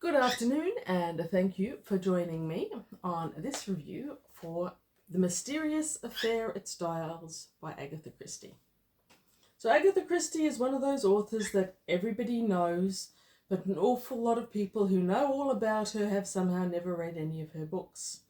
Good afternoon, and thank you for joining me on this review for The Mysterious Affair at Styles by Agatha Christie. So Agatha Christie is one of those authors that everybody knows, but an awful lot of people who know all about her have somehow never read any of her books.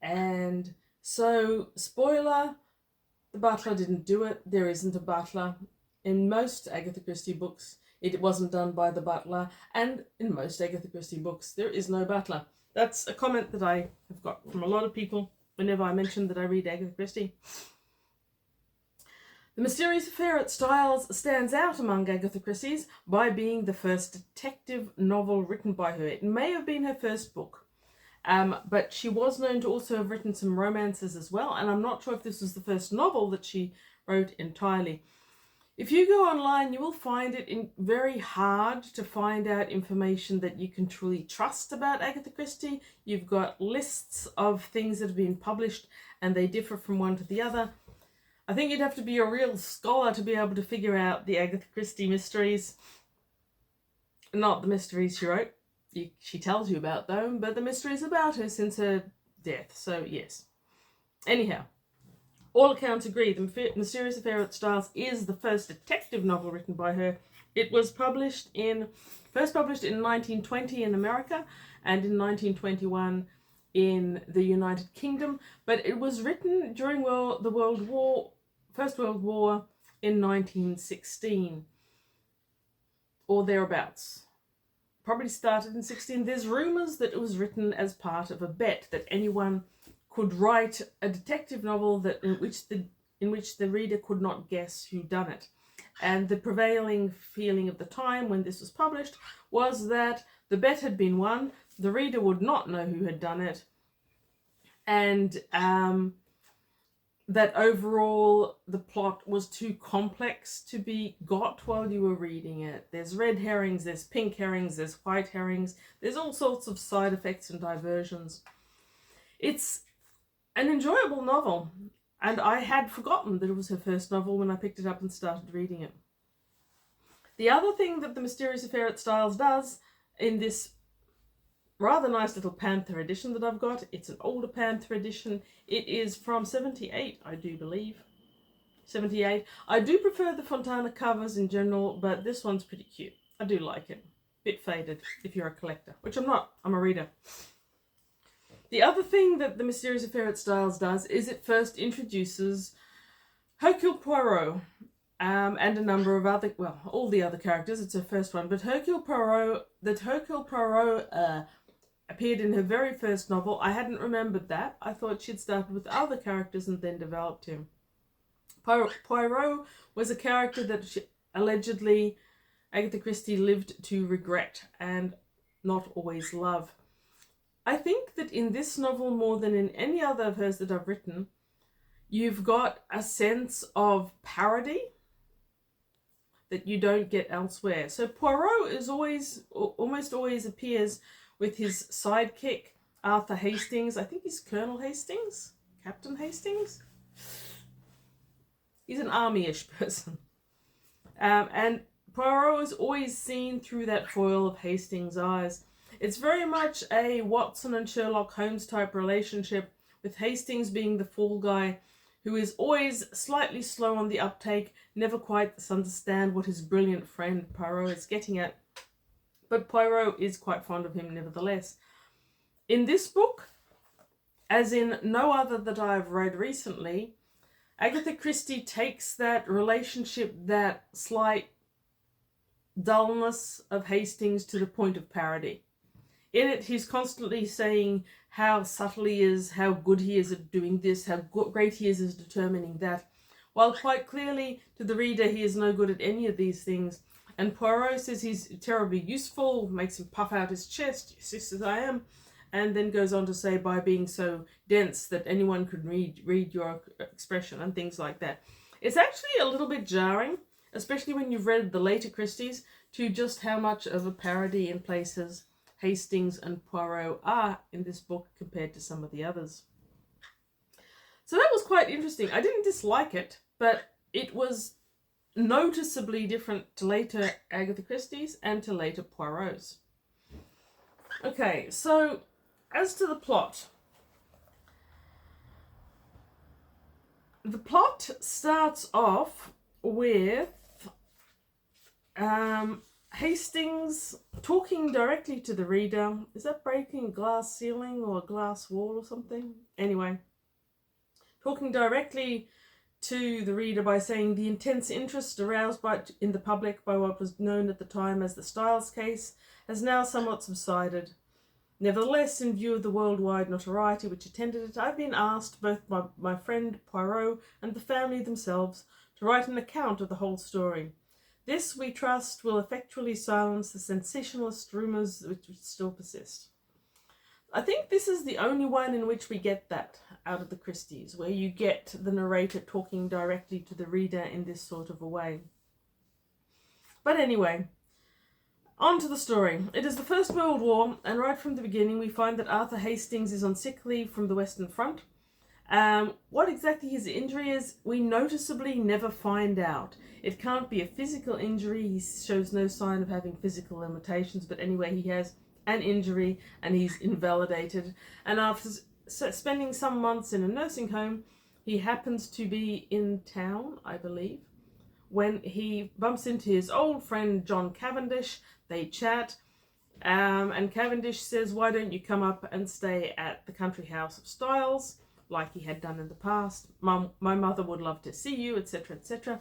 And so, spoiler, the butler didn't do it. There isn't a butler. In most Agatha Christie books, it wasn't done by the butler, and in most Agatha Christie books, there is no butler. That's a comment that I have got from a lot of people whenever I mention that I read Agatha Christie. The Mysterious Affair at Styles stands out among Agatha Christie's by being the first detective novel written by her. It may have been her first book, but she was known to also have written some romances as well, and I'm not sure if this was the first novel that she wrote entirely. If you go online, you will find it very hard to find out information that you can truly trust about Agatha Christie. You've got lists of things that have been published and they differ from one to the other. I think you'd have to be a real scholar to be able to figure out the Agatha Christie mysteries. Not the mysteries she wrote. She tells you about them, but the mysteries about her since her death. So, yes. Anyhow. All accounts agree The Mysterious Affair at Styles is the first detective novel written by her. It was first published in 1920 in America and in 1921 in the United Kingdom, but it was written during the First World War in 1916 or thereabouts. Probably started in 16. There's rumours that it was written as part of a bet that anyone could write a detective novel in which the reader could not guess who done it. And the prevailing feeling of the time when this was published was that the bet had been won, the reader would not know who had done it, and that overall the plot was too complex to be got while you were reading it. There's red herrings, there's pink herrings, there's white herrings, there's all sorts of side effects and diversions. It's an enjoyable novel, and I had forgotten that it was her first novel when I picked it up and started reading it. The other thing that The Mysterious Affair at Styles does in this rather nice little Panther edition that I've got, it's an older Panther edition. It is from 78, I do believe. 78. I do prefer the Fontana covers in general, but this one's pretty cute. I do like it. Bit faded if you're a collector, which I'm not. I'm a reader. The other thing that The Mysterious Affair at Styles does is it first introduces Hercule Poirot and a number of other, well, all the other characters. It's her first one, but Hercule Poirot appeared in her very first novel. I hadn't remembered that. I thought she'd started with other characters and then developed him. Poirot was a character that allegedly Agatha Christie lived to regret and not always love. I think that in this novel, more than in any other of hers that I've written, you've got a sense of parody that you don't get elsewhere. So Poirot is almost always appears with his sidekick, Arthur Hastings. I think he's Colonel Hastings? Captain Hastings? He's an army-ish person. And Poirot is always seen through that foil of Hastings' eyes. It's very much a Watson and Sherlock Holmes type relationship, with Hastings being the fall guy who is always slightly slow on the uptake, never quite understand what his brilliant friend Poirot is getting at. But Poirot is quite fond of him nevertheless. In this book, as in no other that I've read recently, Agatha Christie takes that relationship, that slight dullness of Hastings, to the point of parody. In it, he's constantly saying how subtle he is, how good he is at doing this, how great he is at determining that, while quite clearly to the reader he is no good at any of these things. And Poirot says he's terribly useful, makes him puff out his chest, yes, as I am, and then goes on to say by being so dense that anyone could read your expression and things like that. It's actually a little bit jarring, especially when you've read the later Christies, to just how much of a parody in places Hastings and Poirot are in this book compared to some of the others. So that was quite interesting. I didn't dislike it, but it was noticeably different to later Agatha Christie's and to later Poirot's. Okay, so as to the plot starts off with Hastings talking directly to the reader. Is that breaking a glass ceiling or a glass wall or something? Anyway, talking directly to the reader by saying the intense interest aroused in the public by what was known at the time as the Styles case has now somewhat subsided. Nevertheless, in view of the worldwide notoriety which attended it, I've been asked both by my friend Poirot and the family themselves to write an account of the whole story. This, we trust, will effectually silence the sensationalist rumours which still persist. I think this is the only one in which we get that out of the Christies, where you get the narrator talking directly to the reader in this sort of a way. But anyway, on to the story. It is the First World War, and right from the beginning we find that Arthur Hastings is on sick leave from the Western Front. What exactly his injury is, we noticeably never find out. It can't be a physical injury. He shows no sign of having physical limitations, but anyway, he has an injury and he's invalidated. And after spending some months in a nursing home, he happens to be in town, I believe, when he bumps into his old friend John Cavendish. They chat, and Cavendish says, why don't you come up and stay at the country house of Styles, like he had done in the past. My mother would love to see you, etc., etc.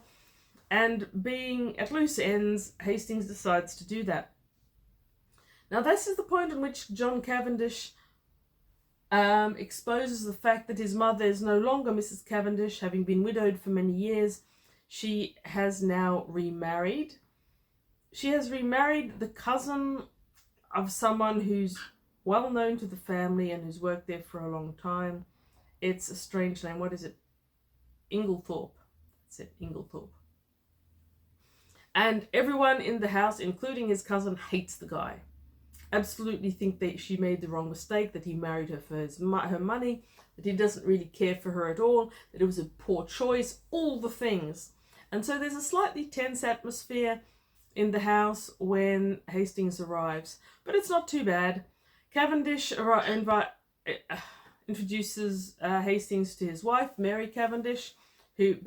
And being at loose ends, Hastings decides to do that. Now, this is the point in which John Cavendish exposes the fact that his mother is no longer Mrs. Cavendish, having been widowed for many years. She has now remarried. She has remarried the cousin of someone who's well known to the family and who's worked there for a long time. It's a strange name. What is it? Inglethorpe. That's it, Inglethorpe. And everyone in the house, including his cousin, hates the guy. Absolutely think that she made the wrong mistake, that he married her for her money, that he doesn't really care for her at all, that it was a poor choice, all the things. And so there's a slightly tense atmosphere in the house when Hastings arrives. But it's not too bad. Cavendish introduces Hastings to his wife, Mary Cavendish, who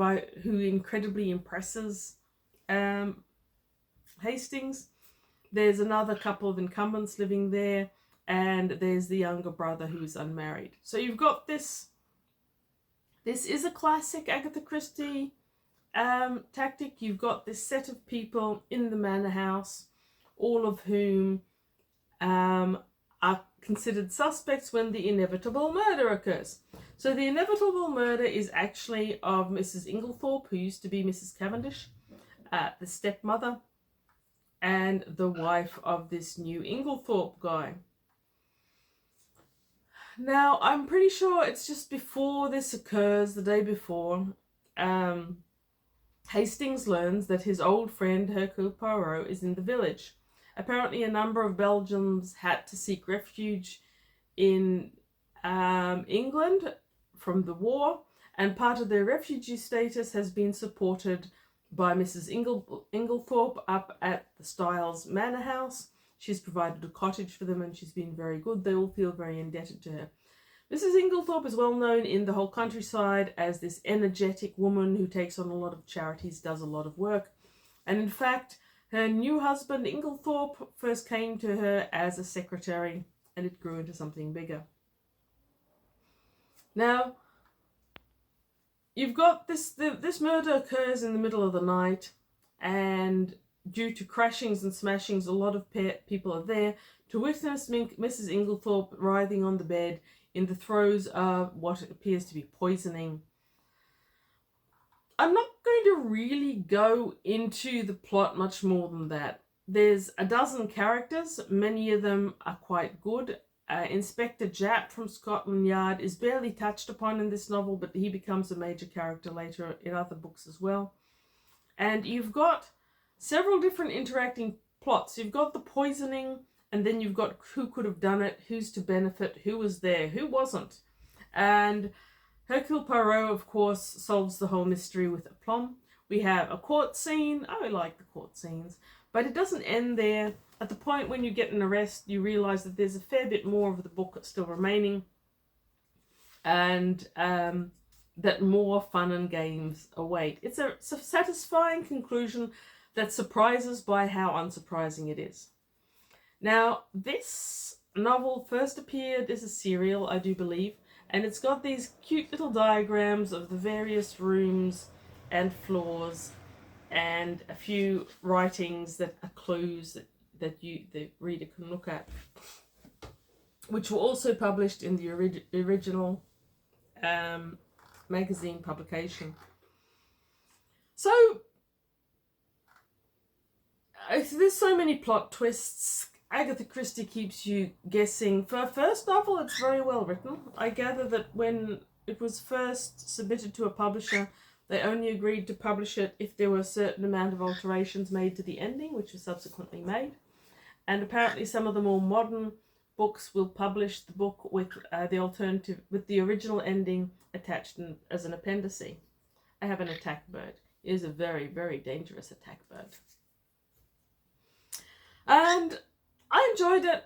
incredibly impresses Hastings. There's another couple of incumbents living there, and there's the younger brother who's unmarried. So you've got this. This is a classic Agatha Christie tactic. You've got this set of people in the manor house, all of whom are considered suspects when the inevitable murder occurs. So the inevitable murder is actually of Mrs. Inglethorpe, who used to be Mrs. Cavendish, the stepmother, and the wife of this new Inglethorpe guy. Now, I'm pretty sure it's just before this occurs, the day before, Hastings learns that his old friend Hercule Poirot is in the village. Apparently, a number of Belgians had to seek refuge in England from the war, and part of their refugee status has been supported by Mrs. Inglethorpe up at the Styles Manor House. She's provided a cottage for them and she's been very good. They all feel very indebted to her. Mrs. Inglethorpe is well known in the whole countryside as this energetic woman who takes on a lot of charities, does a lot of work. And in fact, her new husband Inglethorpe first came to her as a secretary, and it grew into something bigger. Now, you've got this murder occurs in the middle of the night, and due to crashings and smashings, a lot of people are there to witness Mrs. Inglethorpe writhing on the bed in the throes of what appears to be poisoning. I'm not going to really go into the plot much more than that. There's a dozen characters, many of them are quite good. Inspector Japp from Scotland Yard is barely touched upon in this novel, but he becomes a major character later in other books as well. And you've got several different interacting plots. You've got the poisoning, and then you've got who could have done it, who's to benefit, who was there, who wasn't. And Hercule Poirot, of course, solves the whole mystery with aplomb. We have a court scene. I like the court scenes, but it doesn't end there. at the point when you get an arrest, you realise that there's a fair bit more of the book still remaining, and that more fun and games await. It's a satisfying conclusion that surprises by how unsurprising it is. Now, this novel first appeared as a serial, I do believe, and it's got these cute little diagrams of the various rooms and floors, and a few writings that are clues that the reader can look at, which were also published in the original magazine publication. So there's so many plot twists. Agatha Christie keeps you guessing. For a first novel, it's very well written. I gather that when it was first submitted to a publisher, they only agreed to publish it if there were a certain amount of alterations made to the ending, which was subsequently made. And apparently some of the more modern books will publish the book with the alternative, with the original ending attached as an appendice. I have an attack bird. It is a very, very dangerous attack bird. And I enjoyed it.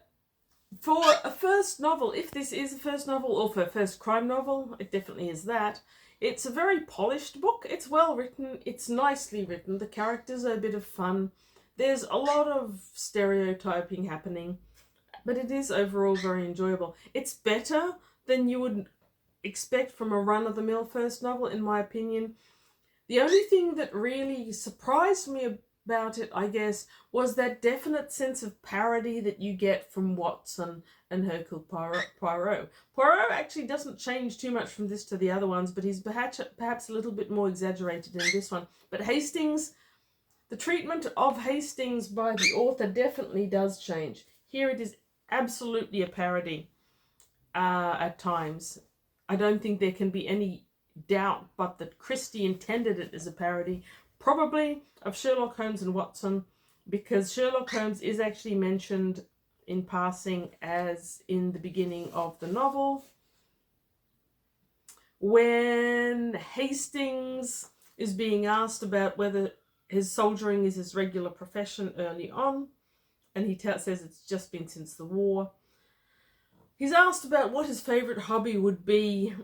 For a first novel, if this is a first novel, or for a first crime novel, it definitely is that. It's a very polished book. It's well written. It's nicely written. The characters are a bit of fun. There's a lot of stereotyping happening, but it is overall very enjoyable. It's better than you would expect from a run-of-the-mill first novel, in my opinion. The only thing that really surprised me about it, I guess, was that definite sense of parody that you get from Watson and Hercule Poirot. Poirot actually doesn't change too much from this to the other ones, but he's perhaps a little bit more exaggerated in this one. But Hastings, the treatment of Hastings by the author definitely does change. Here it is absolutely a parody at times. I don't think there can be any doubt but that Christie intended it as a parody, probably of Sherlock Holmes and Watson, because Sherlock Holmes is actually mentioned in passing as in the beginning of the novel. When Hastings is being asked about whether his soldiering is his regular profession early on, and he says it's just been since the war. He's asked about what his favourite hobby would be.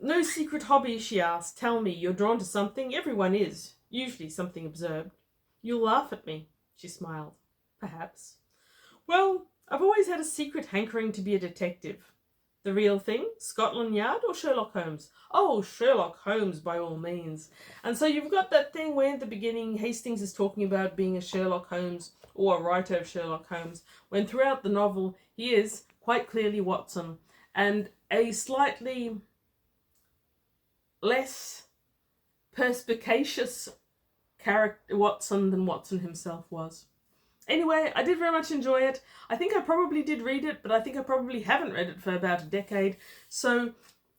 No secret hobby, she asked. Tell me, you're drawn to something? Everyone is. Usually something absurd. You'll laugh at me, she smiled. Perhaps. Well, I've always had a secret hankering to be a detective. The real thing? Scotland Yard or Sherlock Holmes? Oh, Sherlock Holmes, by all means. And so you've got that thing where at the beginning Hastings is talking about being a Sherlock Holmes or a writer of Sherlock Holmes, when throughout the novel he is quite clearly Watson, and a slightly less perspicacious character Watson than Watson himself was. Anyway, I did very much enjoy it. I think I probably did read it, but I think I probably haven't read it for about a decade. So,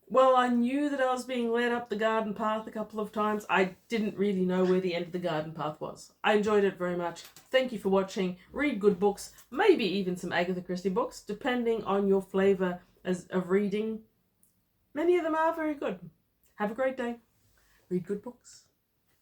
while I knew that I was being led up the garden path a couple of times, I didn't really know where the end of the garden path was. I enjoyed it very much. Thank you for watching. Read good books, maybe even some Agatha Christie books, depending on your flavour of reading. Many of them are very good. Have a great day. Read good books.